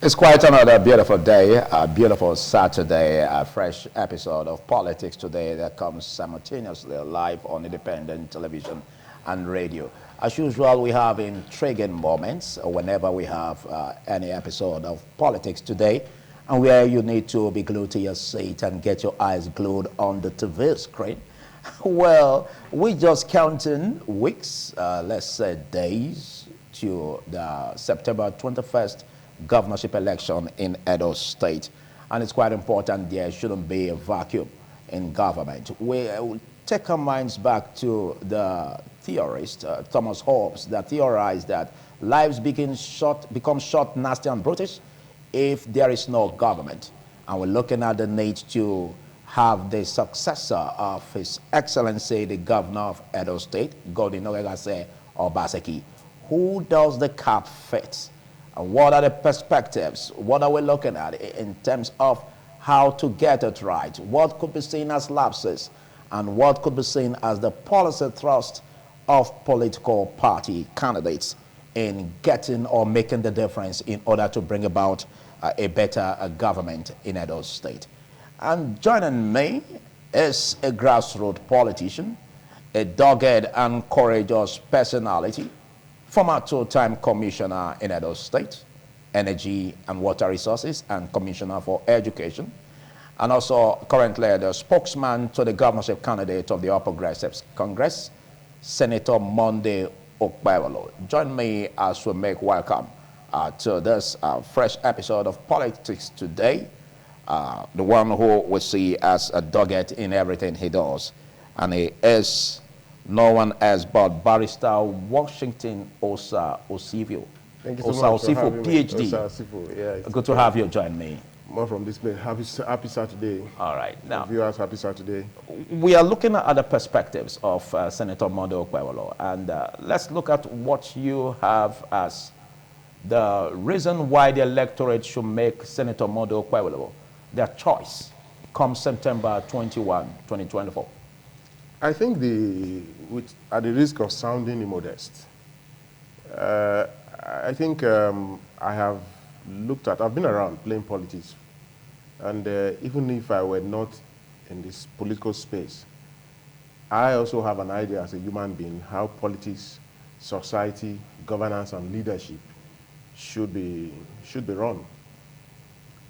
It's quite another beautiful day, a beautiful Saturday, a fresh episode of Politics Today that comes simultaneously live on independent television and radio. As usual, we have intriguing moments whenever we have any episode of Politics Today, and where you need to be glued to your seat and get your eyes glued on the TV screen. Well, we're just counting weeks, let's say days, to the September 21st governorship election in Edo State. And it's quite important there shouldn't be a vacuum in government. We will take our minds back to the theorist, Thomas Hobbes, that theorized that lives become short, nasty, and brutish if there is no government. And we're looking at the need to have the successor of His Excellency, the Governor of Edo State, Godwin Obaseki, Obaseki. Who does the cap fit? What are the perspectives? What are we looking at in terms of how to get it right? What could be seen as lapses and what could be seen as the policy thrust of political party candidates in getting or making the difference in order to bring about a better government in Edo State? And joining me is a grassroots politician, a dogged and courageous personality, former two-time commissioner in Edo State, Energy and Water Resources, and commissioner for education, and also currently the spokesman to the governorship candidate of the All Progressives Congress, Senator Monday Okpebholo. Join me as we make welcome to this fresh episode of Politics Today, the one who we see as a dogged in everything he does, and he is no one else but Barrister Washington Osa Osifo. Thank you so much for having me. PhD. Osa Osifo, yeah, Good to have you join me. More from this place. Happy Saturday. All right. Now, viewers, happy Saturday. We are looking at other perspectives of Senator Monday Okpebholo, and let's look at what you have as the reason why the electorate should make Senator Monday Okpebholo their choice come September 21, 2024. I think at the risk of sounding immodest, I think I've been around playing politics, and even if I were not in this political space, I also have an idea as a human being how politics, society, governance, and leadership should be run.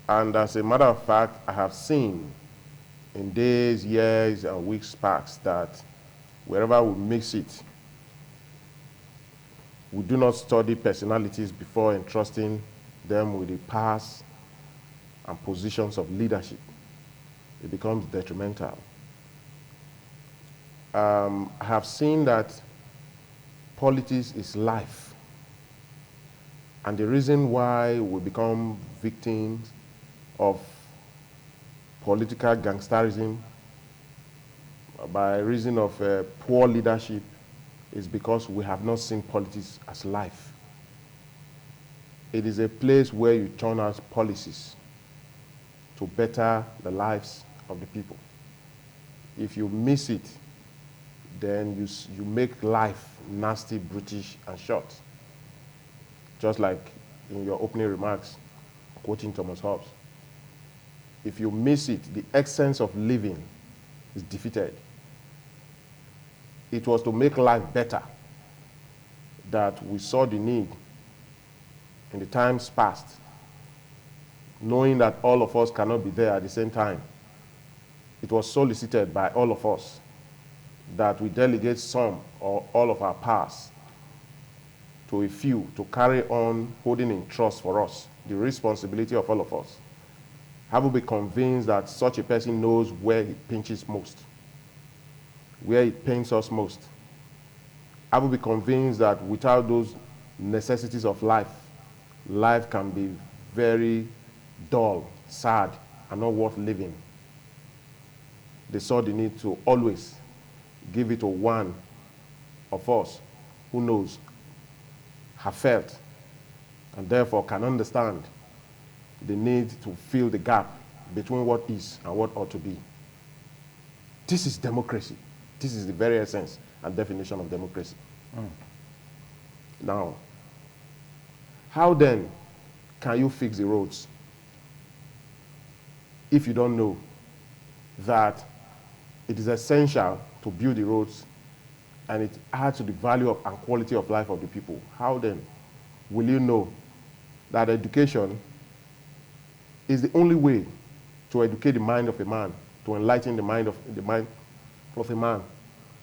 And as a matter of fact, I have seen in days, years, and weeks past that wherever we mix it, we do not study personalities before entrusting them with the powers and positions of leadership. It becomes detrimental. I have seen that politics is life. And the reason why we become victims of political gangsterism by reason of poor leadership is because we have not seen politics as life. It is a place where you turn out policies to better the lives of the people. If you miss it, then you make life nasty, brutish, and short. Just like in your opening remarks, quoting Thomas Hobbes. If you miss it, the essence of living is defeated. It was to make life better that we saw the need in the times past, knowing that all of us cannot be there at the same time. It was solicited by all of us that we delegate some or all of our powers to a few to carry on holding in trust for us the responsibility of all of us. Have we be convinced that such a person knows where it pinches most, where it pains us most? Have we be convinced that without those necessities of life, life can be very dull, sad, and not worth living? They saw the need to always give it to one of us who knows, have felt, and therefore can understand the need to fill the gap between what is and what ought to be. This is democracy. This is the very essence and definition of democracy. Now, how then can you fix the roads if you don't know that it is essential to build the roads and it adds to the value and quality of life of the people? How then will you know that education is the only way to educate the mind of a man, to enlighten the mind of a man?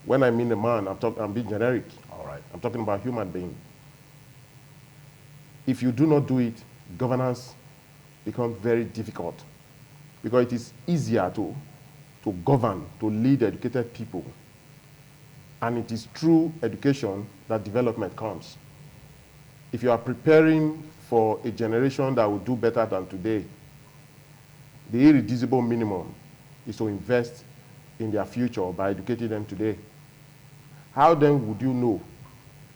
When I mean a man, I'm being generic. All right. I'm talking about human being. If you do not do it, governance becomes very difficult, because it is easier to govern, to lead educated people. And it is through education that development comes. If you are preparing for a generation that will do better than today, the irreducible minimum is to invest in their future by educating them today. How then would you know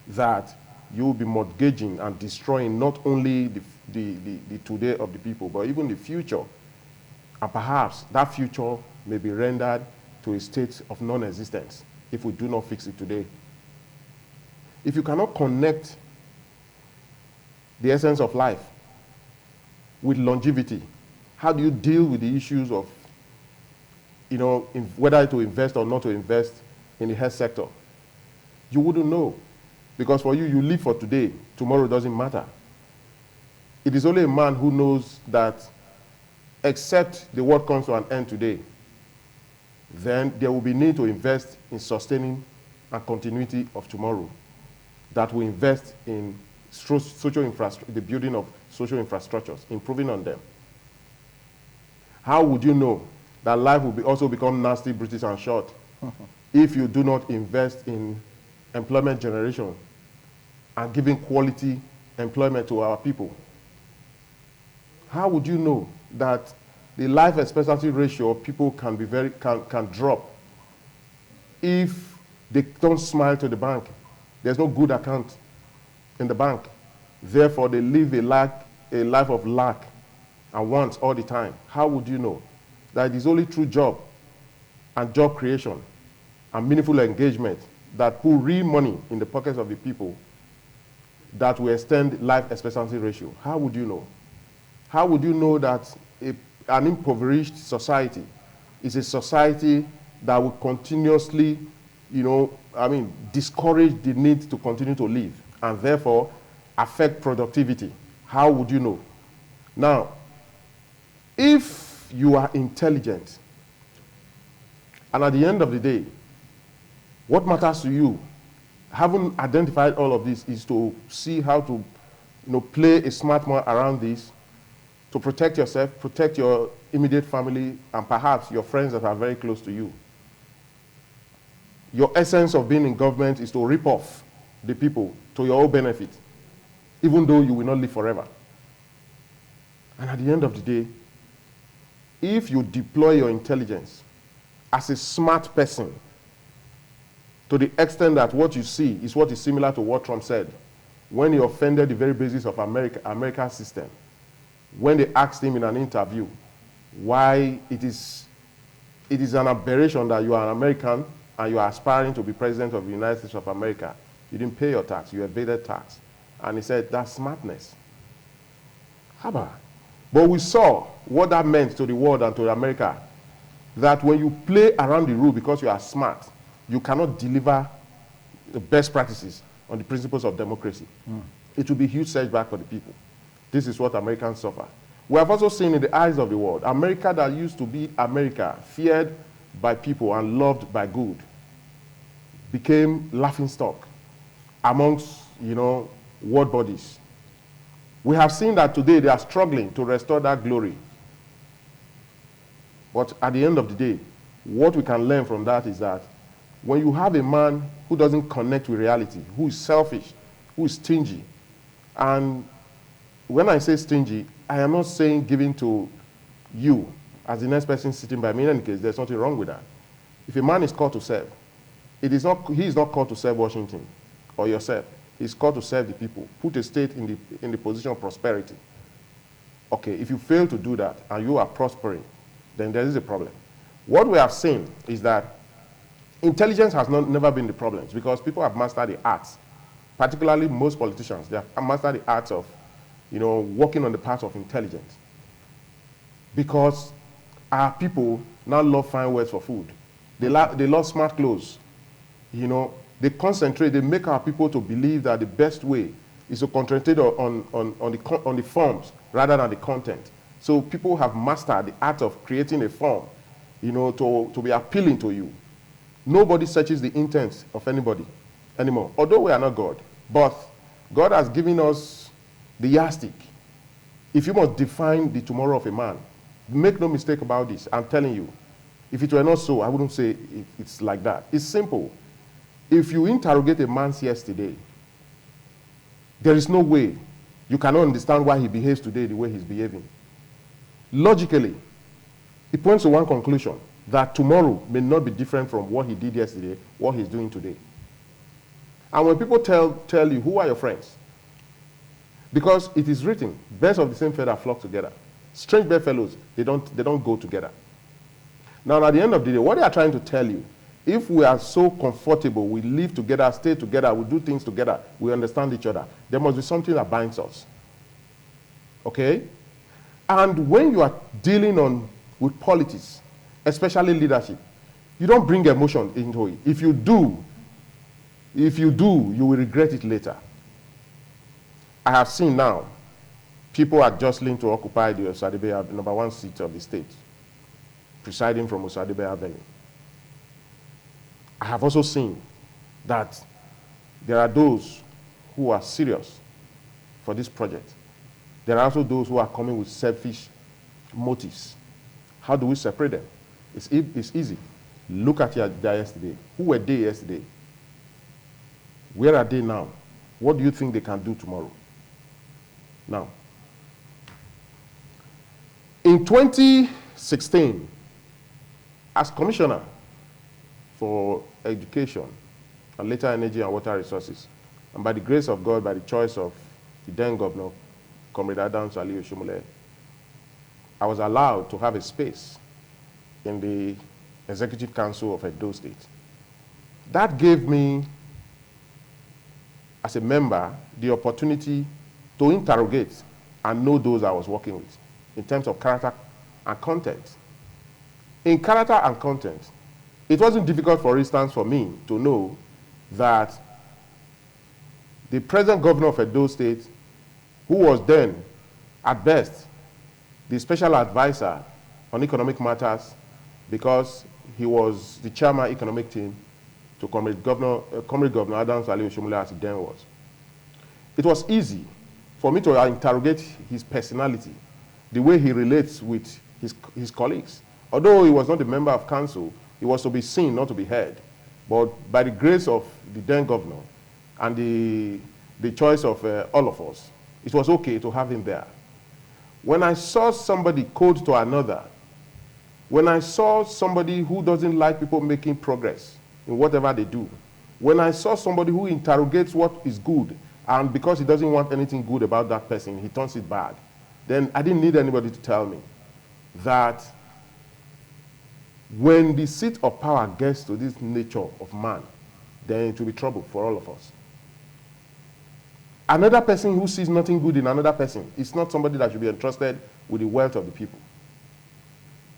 that you will be mortgaging and destroying not only the today of the people, but even the future? And perhaps that future may be rendered to a state of non-existence if we do not fix it today. If you cannot connect the essence of life with longevity, how do you deal with the issues of, whether to invest or not to invest in the health sector? You wouldn't know, because for you, you live for today. Tomorrow doesn't matter. It is only a man who knows that except the world comes to an end today, then there will be need to invest in sustaining and continuity of tomorrow, that will invest in social infrastructure, the building of social infrastructures, improving on them. How would you know that life will also become nasty, British, and short if you do not invest in employment generation and giving quality employment to our people? How would you know that the life expectancy ratio of people can drop if they don't smile to the bank? There's no good account in the bank. Therefore, they live a life of lack and wants all the time. How would you know that it is only through job and job creation and meaningful engagement that put real money in the pockets of the people that will extend life expectancy ratio? How would you know? How would you know that an impoverished society is a society that will continuously, discourage the need to continue to live and therefore affect productivity? How would you know? Now, if you are intelligent, and at the end of the day, what matters to you, having identified all of this, is to see how to play a smart man around this, to protect yourself, protect your immediate family, and perhaps your friends that are very close to you. Your essence of being in government is to rip off the people to your own benefit, even though you will not live forever. And at the end of the day, if you deploy your intelligence as a smart person, to the extent that what you see is what is similar to what Trump said when he offended the very basis of America's system, when they asked him in an interview why it is an aberration that you are an American and you are aspiring to be president of the United States of America. You didn't pay your tax, you evaded tax. And he said, that's smartness. Haba. But we saw what that meant to the world and to America, that when you play around the rule because you are smart, you cannot deliver the best practices on the principles of democracy. It will be a huge setback for the people. This is what Americans suffer. We have also seen in the eyes of the world, America that used to be America, feared by people and loved by good, became laughingstock amongst, world bodies. We have seen that today they are struggling to restore that glory. But at the end of the day, what we can learn from that is that when you have a man who doesn't connect with reality, who is selfish, who is stingy, and when I say stingy, I am not saying giving to you as the next person sitting by me. In any case, there's nothing wrong with that. If a man is called to serve, he is not called to serve Washington or yourself. He's called to serve the people, put a state in the position of prosperity. Okay, if you fail to do that and you are prospering, then there is a problem. What we have seen is that intelligence has never been the problem, because people have mastered the arts, particularly most politicians. They have mastered the arts of working on the part of intelligence. Because our people now love fine words for food. They love smart clothes. They concentrate, they make our people to believe that the best way is to concentrate on the forms rather than the content. So people have mastered the art of creating a form, to be appealing to you. Nobody searches the intent of anybody anymore, although we are not God. But God has given us the yardstick. If you must define the tomorrow of a man, make no mistake about this. I'm telling you, if it were not so, I wouldn't say it's like that. It's simple. If you interrogate a man's yesterday, there is no way you cannot understand why he behaves today the way he's behaving. Logically, it points to one conclusion, that tomorrow may not be different from what he did yesterday, what he's doing today. And when people tell you, who are your friends? Because it is written, birds of the same feather flock together. Strange bedfellows, they don't go together. Now, at the end of the day, what they are trying to tell you, if we are so comfortable, we live together, stay together, we do things together, we understand each other, there must be something that binds us. Okay? And when you are dealing with politics, especially leadership, you don't bring emotion into it. If you do, you will regret it later. I have seen now, people are jostling to occupy the Osadebe #1 seat of the state, presiding from Osadebe Avenue. I have also seen that there are those who are serious for this project. There are also those who are coming with selfish motives. How do we separate them? It's easy. Look at their yesterday. Who were they yesterday? Where are they now? What do you think they can do tomorrow? Now, in 2016, as commissioner for education and later energy and water resources, and by the grace of God, by the choice of the then governor, Comrade Adams Ali Oshomole, I was allowed to have a space in the Executive Council of Edo State. That gave me, as a member, the opportunity to interrogate and know those I was working with in terms of character and content. In character and content, it wasn't difficult, for instance, for me to know that the present governor of Edo State, who was then, at best, the special advisor on economic matters, because he was the chairman economic team to Comrade Governor Adams Ali Oshomole, as he then was. It was easy for me to interrogate his personality, the way he relates with his colleagues. Although he was not a member of council, he was to be seen, not to be heard. But by the grace of the then governor and the choice of all of us, it was okay to have him there. When I saw somebody code to another, when I saw somebody who doesn't like people making progress in whatever they do, when I saw somebody who interrogates what is good, and because he doesn't want anything good about that person, he turns it bad, then I didn't need anybody to tell me that when the seat of power gets to this nature of man, then it will be trouble for all of us. Another person who sees nothing good in another person is not somebody that should be entrusted with the wealth of the people.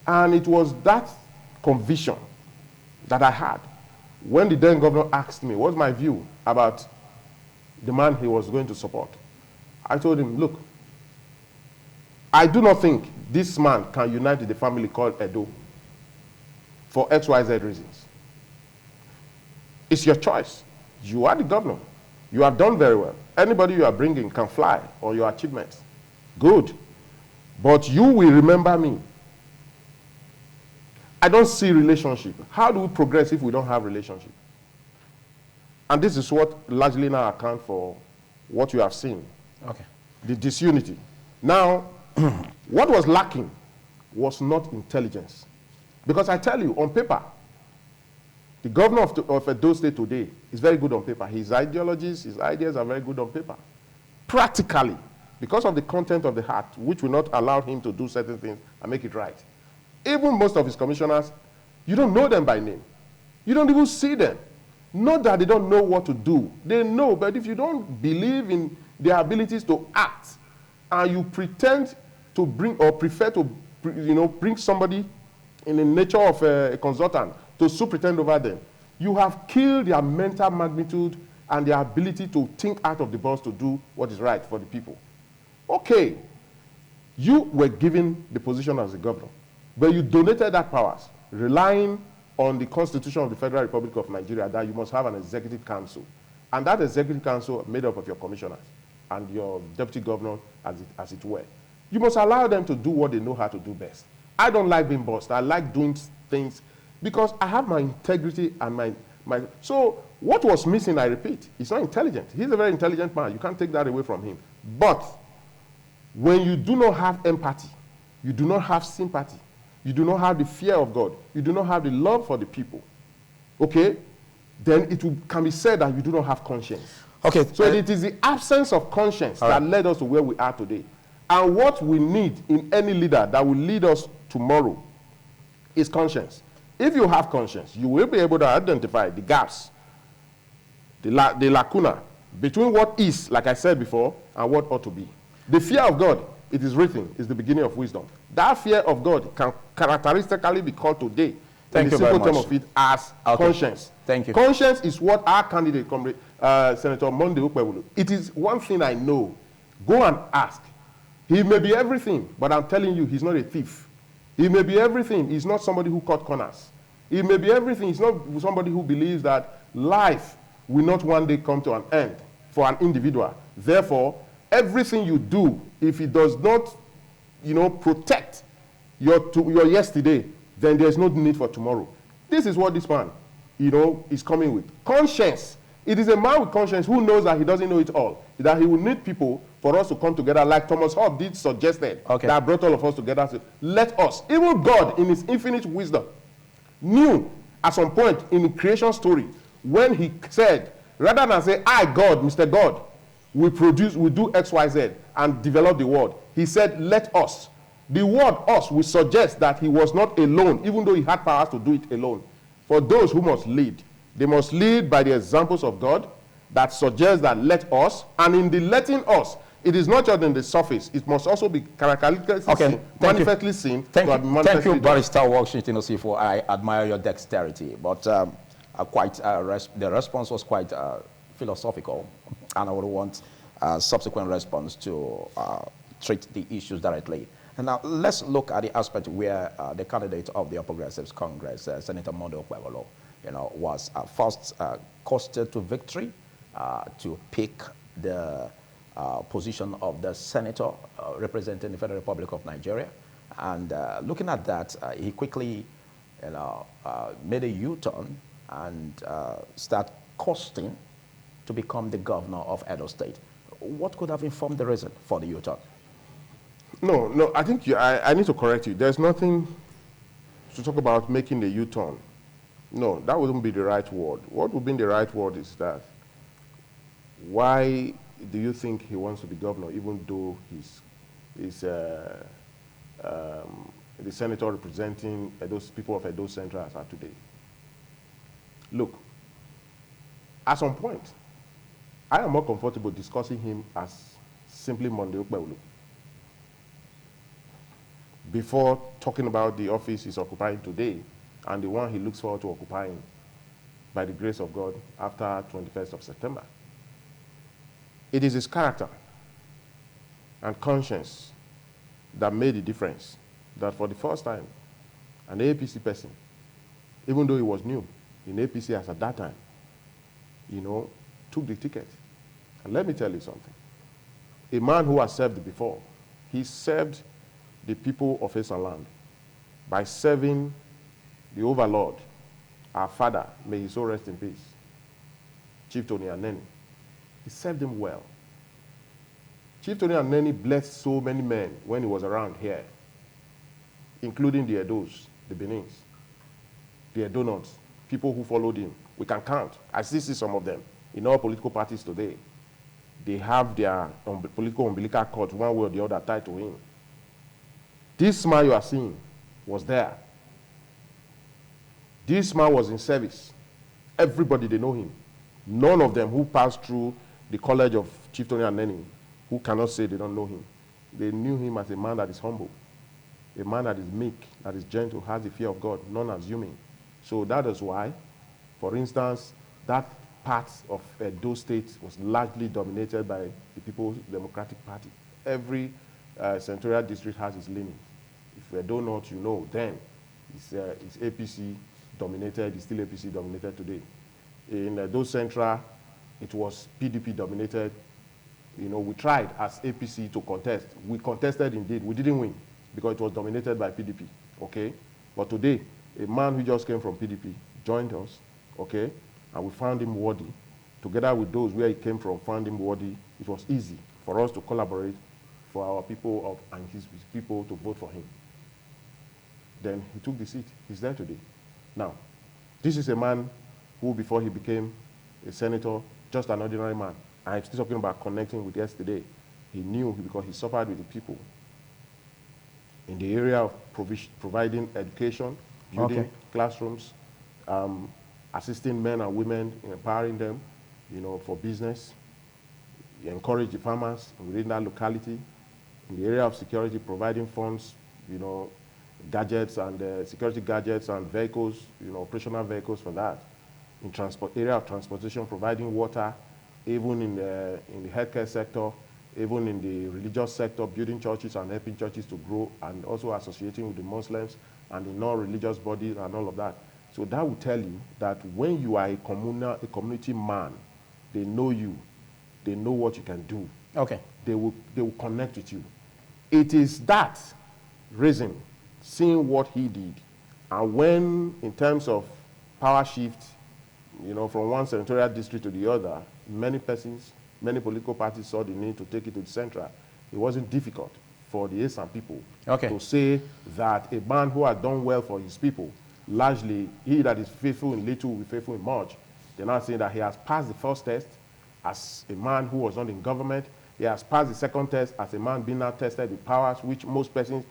And it was that conviction that I had when the then governor asked me what's my view about the man he was going to support. I told him, look, I do not think this man can unite with the family called Edo for XYZ reasons. It's your choice. You are the governor. You have done very well. Anybody you are bringing can fly on your achievements. Good. But you will remember me. I don't see relationship. How do we progress if we don't have relationship? And this is what largely now accounts for what you have seen. Okay. The disunity. Now, what was lacking was not intelligence. Because I tell you, on paper, the governor of Edo State today is very good on paper. His ideologies, his ideas are very good on paper. Practically, because of the content of the heart, which will not allow him to do certain things and make it right. Even most of his commissioners, you don't know them by name. You don't even see them. Not that they don't know what to do. They know, but if you don't believe in their abilities to act, and you pretend to bring or prefer to, bring somebody in the nature of a consultant to superintend over them, you have killed their mental magnitude and their ability to think out of the box to do what is right for the people. Okay, you were given the position as a governor, but you donated that powers, relying on the Constitution of the Federal Republic of Nigeria that you must have an executive council. And that executive council made up of your commissioners and your deputy governor, as it were. You must allow them to do what they know how to do best. I don't like being bossed. I like doing things because I have my integrity and my. So what was missing, I repeat, he's not intelligent. He's a very intelligent man. You can't take that away from him. But when you do not have empathy, you do not have sympathy, you do not have the fear of God, you do not have the love for the people, okay, then can be said that you do not have conscience. Okay. So it is the absence of conscience that led us to where we are today. And what we need in any leader that will lead us tomorrow is conscience. If you have conscience, you will be able to identify the gaps, the lacuna between what is, like I said before, and what ought to be. The fear of God, it is written, is the beginning of wisdom. That fear of God can characteristically be called today, in the simple term of it, as conscience. Thank you. Conscience is what our candidate, Senator Monday Okpebholo, it is one thing I know. Go and ask. He may be everything, but I'm telling you, he's not a thief. He may be everything. He's not somebody who cut corners. He may be everything. He's not somebody who believes that life will not one day come to an end for an individual. Therefore, everything you do, if it does not, protect your yesterday, then there's no need for tomorrow. This is what this man, is coming with. Conscience. It is a man with conscience who knows that he doesn't know it all, that he will need people for us to come together, like Thomas Hobbes did suggested, that brought all of us together. So let us, even God in his infinite wisdom, knew at some point in the creation story when he said, rather than say, I, God, Mr. God, we do X, Y, Z and develop the world. He said, let us. The word us will suggest that he was not alone, even though he had powers to do it alone. For those who must lead, they must lead by the examples of God that suggest that let us, and in the letting us, it is not just in the surface, it must also be characteristically seen, manifestly seen. Thank you, Barrister Washington Osifo. I admire your dexterity, but the response was quite philosophical, and I would want a subsequent response to treat the issues directly. And now let's look at the aspect where the candidate of the Progressives Congress, Senator Monday Okpebholo, was first coasted to victory to pick the position of the senator representing the Federal Republic of Nigeria. And looking at that, he quickly made a U-turn and start coasting to become the governor of Edo State. What could have informed the reason for the U-turn? No, I think I need to correct you. There's nothing to talk about making the U-turn. No, that wouldn't be the right word. What would be the right word is that, why do you think he wants to be governor, even though he's the senator representing those people of Edo Central as are today? Look, at some point, I am more comfortable discussing him as simply Monday Okpebholo before talking about the office he's occupying today and the one he looks forward to occupying by the grace of God after 21st of September. It is his character and conscience that made the difference, that for the first time, an APC person, even though he was new in APC as at that time, took the ticket. And let me tell you something. A man who has served before, he served the people of his land by serving the overlord, our father, may he so rest in peace, Chief Tony Aneni. He served him well. Chief Tony Aneni blessed so many men when he was around here, including the Edos, the Benins, the Edonots, people who followed him. We can count. I still see some of them in all political parties today. They have their political umbilical cord, one way or the other, tied to him. This man you are seeing was there. This man was in service. Everybody, they know him. None of them who passed through the college of Chief Tony Aneni who cannot say they don't know him. they knew him as a man that is humble, a man that is meek, that is gentle, has the fear of God, non-assuming. So that is why, for instance, that part of Edo State was largely dominated by the People's Democratic Party. Every senatorial district has its leaning. If you don't know what you know, then it's APC dominated, it's still APC dominated today. In Edo Central, it was PDP dominated. You know, we tried as APC to contest. We contested indeed, we didn't win because it was dominated by PDP, okay? But today, a man who just came from PDP joined us, okay? And we found him worthy. Together with those where he came from, found him worthy. It was easy for us to collaborate for our people and his people to vote for him. Then he took the seat. He's there today. Now, this is a man who, before he became a senator, just an ordinary man. I'm still talking about connecting with yesterday. He knew because he suffered with the people in the area of providing education, building classrooms, assisting men and women, empowering them, you know, for business. He encouraged the farmers within that locality. In the area of security, providing funds, you know, gadgets and security gadgets and vehicles, you know, operational vehicles for that. In area of transportation, providing water, even in the healthcare sector, even in the religious sector, building churches and helping churches to grow, and also associating with the Muslims and the non-religious bodies and all of that. So that will tell you that when you are a community man, they know you, they know what you can do. Okay. They will connect with you. It is that reason, seeing what he did, and when in terms of power shift, you know, from one senatorial district to the other, many persons, many political parties saw the need to take it to the central. It wasn't difficult for the Esan people to say that a man who has done well for his people, largely he that is faithful in little will be faithful in much. They're not saying that he has passed the first test as a man who was not in government. He has passed the second test as a man being now tested with powers, which most persons,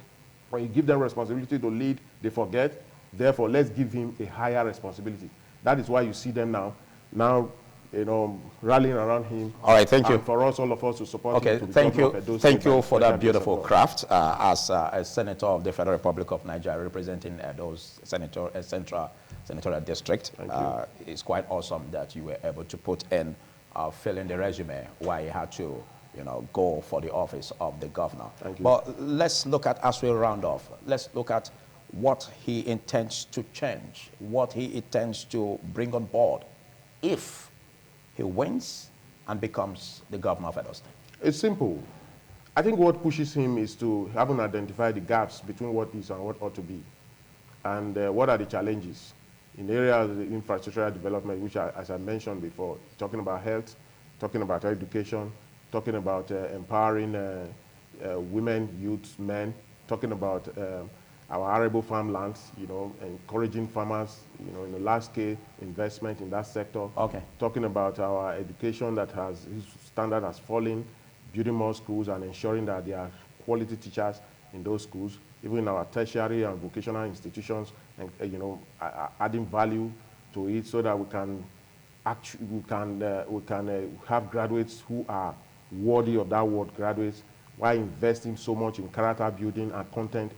when you give them responsibility to lead, they forget. Therefore, let's give him a higher responsibility. That is why you see them now, you know, rallying around him. All right, thank you. And for us, all of us, to support him. Thank you. Thank you for that beautiful craft. As a senator of the Federal Republic of Nigeria, representing those senatorial district, it's quite awesome that you were able to put in filling the resume why you had to, you know, go for the office of the governor. Thank you. But let's look at, as we round off, let's look at what he intends to change, what he intends to bring on board if he wins and becomes the governor of Edo State. It's simple. I think what pushes him is to have him identify the gaps between what is and what ought to be, and what are the challenges in the area of the infrastructural development, which, as I mentioned before, talking about health, talking about education, talking about empowering women, youth, men, talking about our arable farmlands, you know, encouraging farmers, you know, in a large-scale investment in that sector. Talking about our education that whose standard has fallen, building more schools and ensuring that there are quality teachers in those schools, even in our tertiary and vocational institutions, and you know, adding value to it so that we can have graduates who are worthy of that word, graduates, while investing so much in character building and content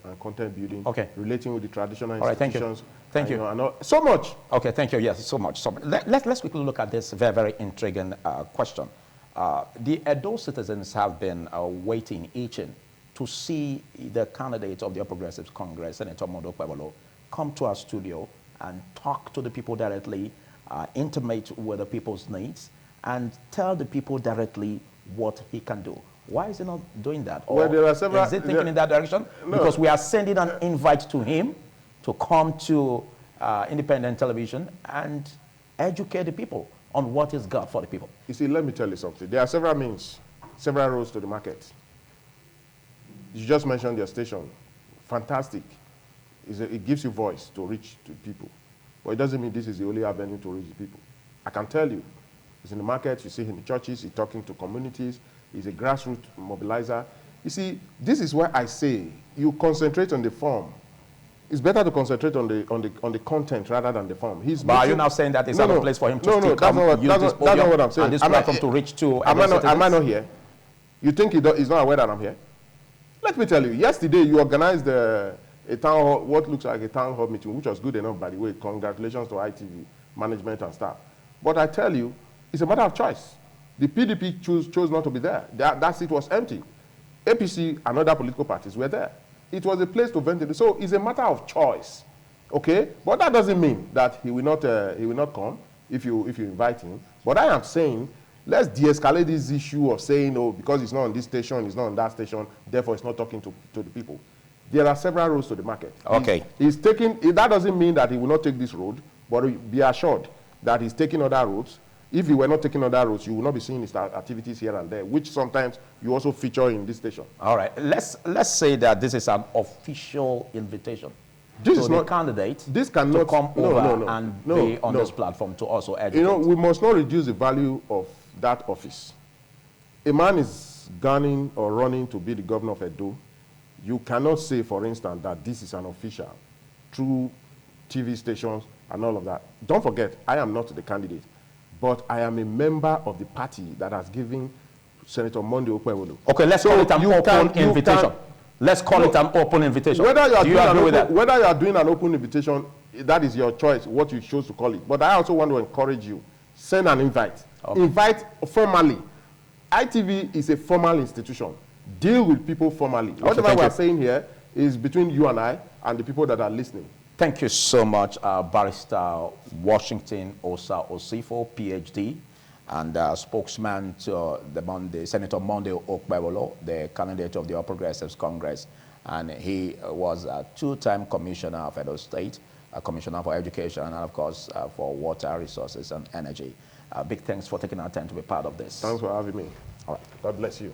building, relating with the traditional institutions. Thank you. And so much. Okay, thank you. Yes, so much. Let's quickly look at this very, very intriguing question. The Edo citizens have been waiting, itching, to see the candidate of the Progressive Congress, Senator Okpebholo, come to our studio and talk to the people directly, intimate with the people's needs, and tell the people directly what he can do. Why is he not doing that? Or well, there are several, is he thinking in that direction? No. Because we are sending an invite to him to come to independent television and educate the people on what is God for the people. You see, let me tell you something. There are several means, several roads to the market. You just mentioned your station. Fantastic. It gives you voice to reach to people. But it doesn't mean this is the only avenue to reach the people. I can tell you, he's in the market, you see him in the churches, he's talking to communities, he's a grassroots mobilizer. You see, this is why I say you concentrate on the form. It's better to concentrate on the content rather than the form. But are you now saying that it's not a place for him to still come use this podium that's not what I'm saying. and this platform to reach to am I not here? You think he's not aware that I'm here? Let me tell you, yesterday you organized a town hall, what looks like a town hall meeting, which was good enough, by the way. Congratulations to ITV management and staff. But I tell you, it's a matter of choice. The PDP chose not to be there. That seat was empty. APC and other political parties were there. It was a place to ventilate. So it's a matter of choice, okay? But that doesn't mean that he will not come if you invite him. But I am saying, let's de-escalate this issue of saying, oh, because it's not on this station, it's not on that station, therefore it's not talking to the people. There are several roads to the market. Okay. That doesn't mean that he will not take this road, but be assured that he's taking other roads. If he were not taking other roads, you will not be seeing his activities here and there, which sometimes you also feature in this station. All right. Let's say that this is an official invitation This to is the not, candidate this cannot, to come over and be on this platform to also educate. You know, we must not reduce the value of that office. A man is gunning or running to be the governor of Edo. You cannot say, for instance, that this is an official through TV stations and all of that. Don't forget, I am not the candidate, but I am a member of the party that has given Senator Monday Okpebholo. Okay, let's call it an open invitation. Let's call it an open invitation. Whether you are Do you agree with that? Whether you are doing an open invitation, that is your choice, what you choose to call it. But I also want to encourage you, send an invite. Okay. Invite formally. ITV is a formal institution. Deal with people formally. Okay, whatever we are saying here is between you and I and the people that are listening. Thank you so much, Barrister Washington Osa Osifo, PhD, and spokesman to Senator Monday Okpebholo, the candidate of the All Progressives Congress. And he was a two-time commissioner of Edo State, a commissioner for education, and of course for water resources and energy. Big thanks for taking our time to be part of this. Thanks for having me. All right. God bless you.